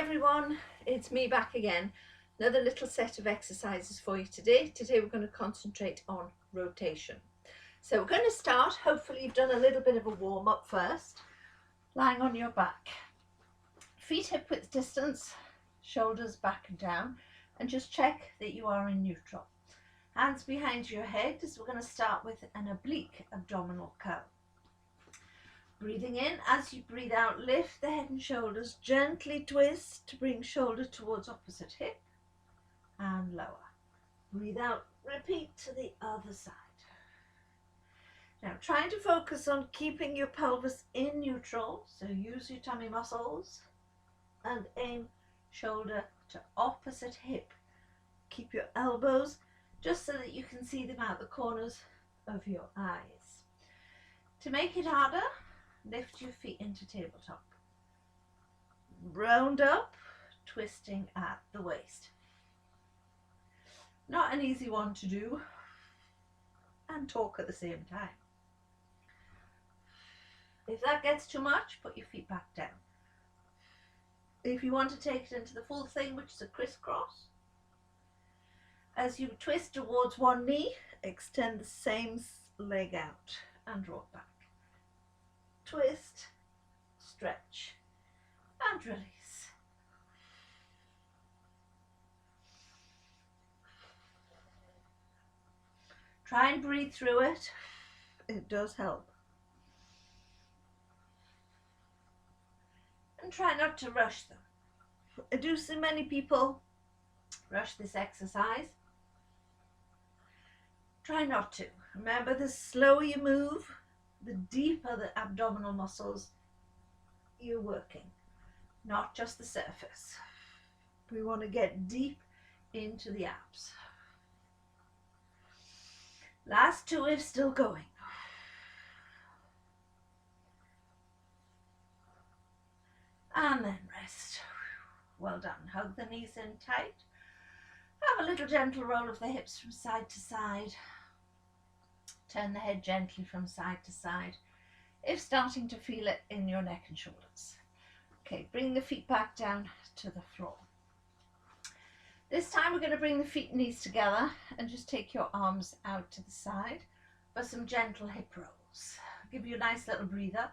everyone, it's me back again. Another little set of exercises for you today. Today we're going to concentrate on rotation. So we're going to start, hopefully you've done a little bit of a warm up first, lying on your back. Feet hip width distance, shoulders back and down, and just check that you are in neutral. Hands behind your head as we're going to start with an oblique abdominal curl. Breathing in, as you breathe out, lift the head and shoulders, gently twist to bring shoulder towards opposite hip and lower. Breathe out, repeat to the other side. Now trying to focus on keeping your pelvis in neutral, so use your tummy muscles and aim shoulder to opposite hip. Keep your elbows just so that you can see them out the corners of your eyes. To make it harder, lift your feet into tabletop. Round up, twisting at the waist. Not an easy one to do and talk at the same time. If that gets too much, put your feet back down. If you want to take it into the full thing, which is a crisscross, as you twist towards one knee, extend the same leg out and roll back. Twist, stretch, and release. Try and breathe through it. It does help. And try not to rush them. I do see many people rush this exercise. Try not to. Remember, the slower you move, the deeper the abdominal muscles you're working, not just the surface. We want to get deep into the abs. Last two if still going. And then rest. Well done. Hug the knees in tight. Have a little gentle roll of the hips from side to side. Turn the head gently from side to side, if starting to feel it in your neck and shoulders. Okay, bring the feet back down to the floor. This time we're going to bring the feet and knees together and just take your arms out to the side for some gentle hip rolls. Give you a nice little breather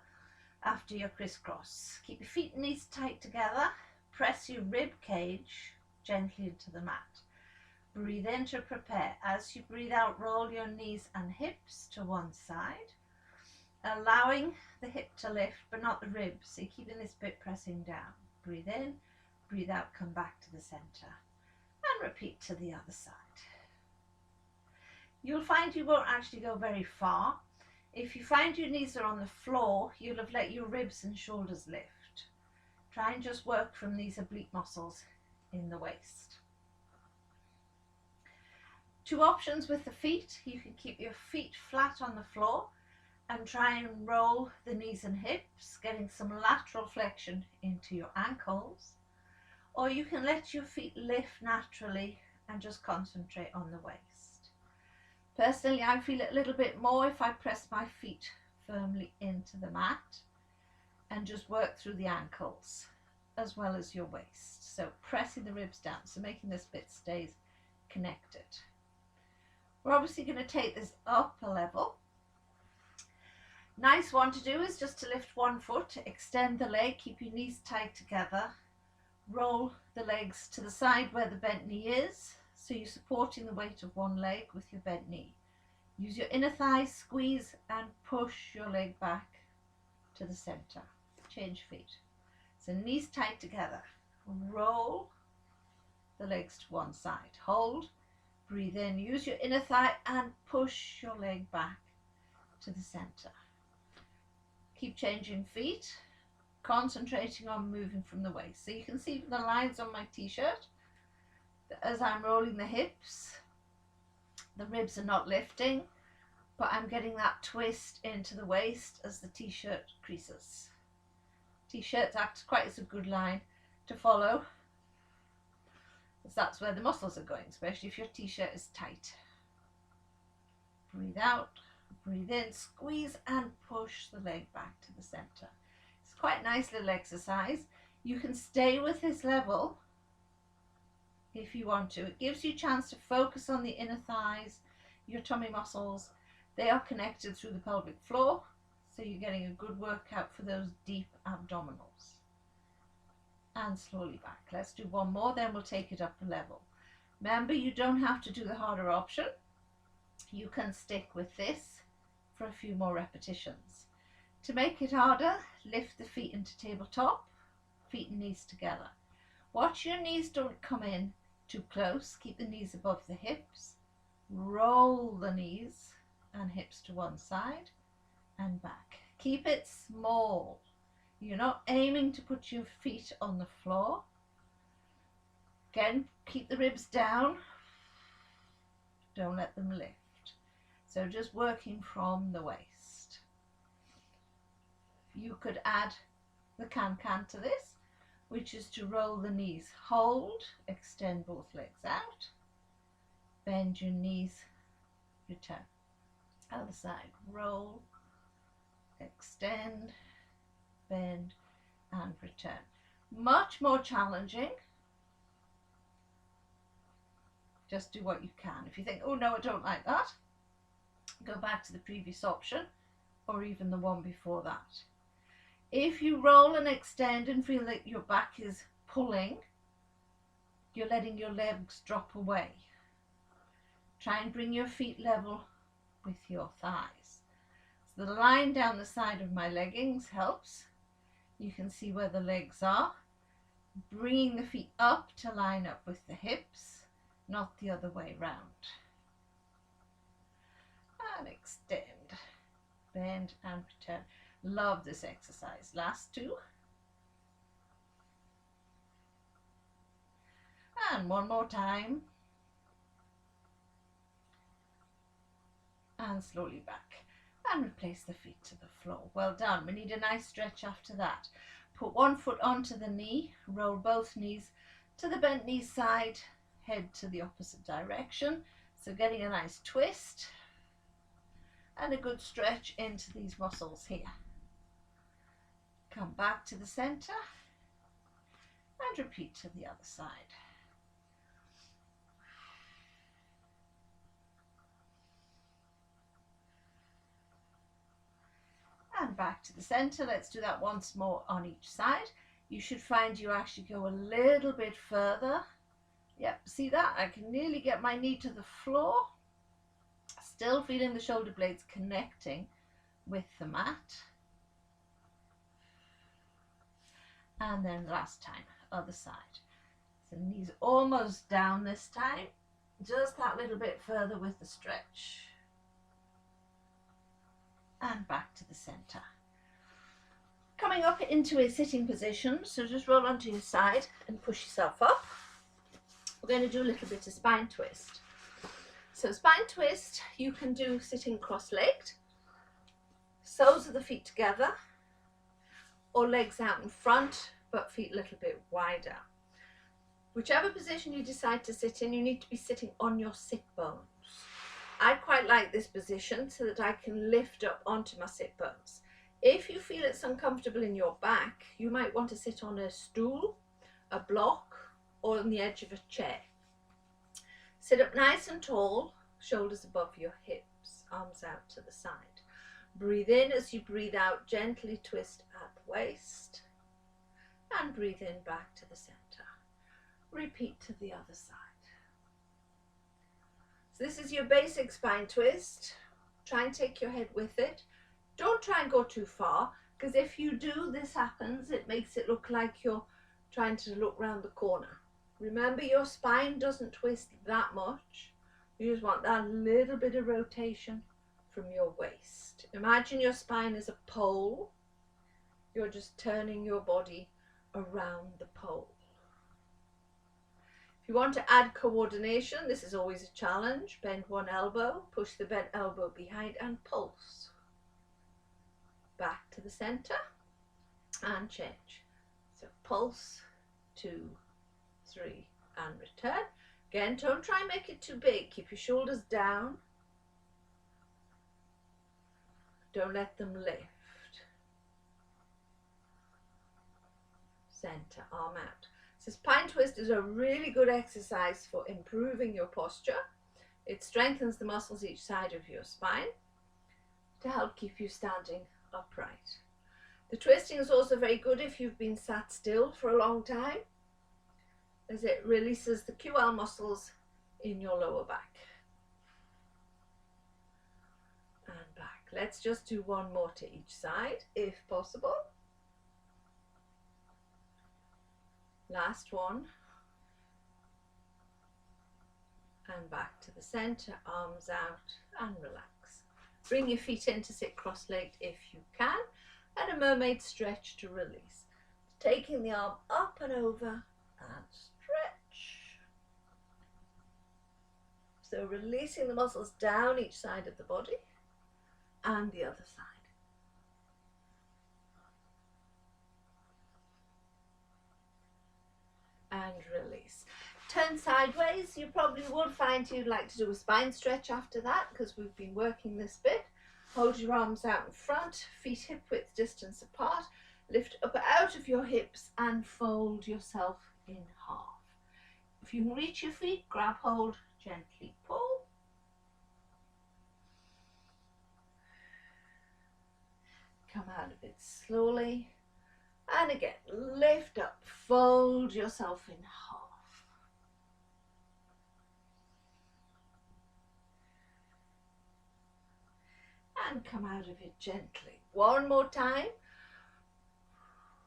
after your crisscross. Keep your feet and knees tight together. Press your rib cage gently into the mat. Breathe in to prepare. As you breathe out, roll your knees and hips to one side, allowing the hip to lift but not the ribs, so you're keeping this bit pressing down. Breathe in, breathe out, come back to the center, and repeat to the other side. You'll find you won't actually go very far. If you find your knees are on the floor, you'll have let your ribs and shoulders lift. Try and just work from these oblique muscles in the waist. Two options with the feet. You can keep your feet flat on the floor and try and roll the knees and hips, getting some lateral flexion into your ankles. Or you can let your feet lift naturally and just concentrate on the waist. Personally, I feel it a little bit more if I press my feet firmly into the mat and just work through the ankles as well as your waist. So pressing the ribs down, so making this bit stays connected. We're obviously going to take this up a level. Nice one to do is just to lift one foot, extend the leg, keep your knees tight together, roll the legs to the side where the bent knee is, so you're supporting the weight of one leg with your bent knee. Use your inner thigh, squeeze and push your leg back to the center. Change feet. So knees tight together. Roll the legs to one side. Hold. Breathe in, use your inner thigh and push your leg back to the center. Keep changing feet, concentrating on moving from the waist. So you can see the lines on my t-shirt that as I'm rolling the hips, the ribs are not lifting, but I'm getting that twist into the waist as the t-shirt creases. T-shirts act quite as a good line to follow, because that's where the muscles are going, especially if your t-shirt is tight. Breathe out, breathe in, squeeze and push the leg back to the center. It's quite a nice little exercise. You can stay with this level if you want to. It gives you a chance to focus on the inner thighs, your tummy muscles. They are connected through the pelvic floor, so you're getting a good workout for those deep abdominals. And slowly back. Let's do one more, then we'll take it up a level. Remember, you don't have to do the harder option. You can stick with this for a few more repetitions. To make it harder, lift the feet into tabletop, feet and knees together. Watch your knees don't come in too close. Keep the knees above the hips. Roll the knees and hips to one side and back. Keep it small. You're not aiming to put your feet on the floor. Again, keep the ribs down. Don't let them lift. So just working from the waist. You could add the can-can to this, which is to roll the knees. Hold, extend both legs out. Bend your knees, return. Other side, roll, extend, bend and return. Much more challenging. Just do what you can. If you think, oh no, I don't like that, go back to the previous option or even the one before that. If you roll and extend and feel that your back is pulling, you're letting your legs drop away. Try and bring your feet level with your thighs. So the line down the side of my leggings helps. You can see where the legs are. Bringing the feet up to line up with the hips, not the other way round. And extend, bend and return. Love this exercise. Last two. And one more time. And slowly back. And replace the feet to the floor. Well done. We need a nice stretch after that. Put one foot onto the knee. Roll both knees to the bent knee side. Head to the opposite direction. So getting a nice twist. And a good stretch into these muscles here. Come back to the center and repeat to the other side. And back to the center. Let's do that once more on each side. You should find you actually go a little bit further. Yep, see that? I can nearly get my knee to the floor. Still feeling the shoulder blades connecting with the mat. And then last time, other side. So knees almost down this time. Just that little bit further with the stretch. And back to the center. Coming up into a sitting position, so just roll onto your side and push yourself up. We're going to do a little bit of spine twist. So spine twist, you can do sitting cross-legged, soles of the feet together, or legs out in front, but feet a little bit wider. Whichever position you decide to sit in, you need to be sitting on your sit bones. I quite like this position so that I can lift up onto my sit bones. If you feel it's uncomfortable in your back, you might want to sit on a stool, a block, or on the edge of a chair. Sit up nice and tall, shoulders above your hips, arms out to the side. Breathe in. As you breathe out, gently twist at the waist and breathe in back to the center. Repeat to the other side. So this is your basic spine twist. Try and take your head with it. Don't try and go too far, because if you do, this happens, it makes it look like you're trying to look round the corner. Remember, your spine doesn't twist that much. You just want that little bit of rotation from your waist. Imagine your spine is a pole. You're just turning your body around the pole. If you want to add coordination, this is always a challenge. Bend one elbow, push the bent elbow behind and pulse. Back to the center and change. So pulse, 2, 3 and return. Again, don't try and make it too big. Keep your shoulders down. Don't let them lift. center, arm out. So spine twist is a really good exercise for improving your posture. It strengthens the muscles each side of your spine to help keep you standing upright. The twisting is also very good if you've been sat still for a long time, as it releases the QL muscles in your lower back. And back. Let's just do one more to each side if possible. Last one. And back to the center, arms out and relax. Bring your feet in to sit cross-legged if you can, and a mermaid stretch to release. Taking the arm up and over and stretch. So releasing the muscles down each side of the body and the other side. And release. Turn sideways. You probably would find you'd like to do a spine stretch after that because we've been working this bit. Hold your arms out in front, feet hip width distance apart. Lift up out of your hips and fold yourself in half. If you can reach your feet, grab hold, gently pull. Come out of it slowly. And again, lift up, fold yourself in half. And come out of it gently. One more time.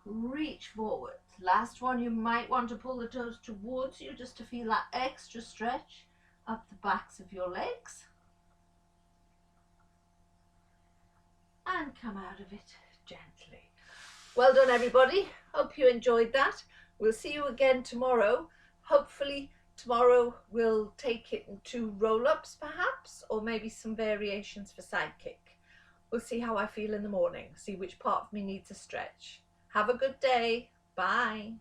Reach forward. Last one, you might want to pull the toes towards you just to feel that extra stretch up the backs of your legs. And come out of it gently. Well done, everybody. Hope you enjoyed that. We'll see you again tomorrow. Hopefully tomorrow we'll take it into roll-ups perhaps, or maybe some variations for side kick. We'll see how I feel in the morning, see which part of me needs a stretch. Have a good day. Bye.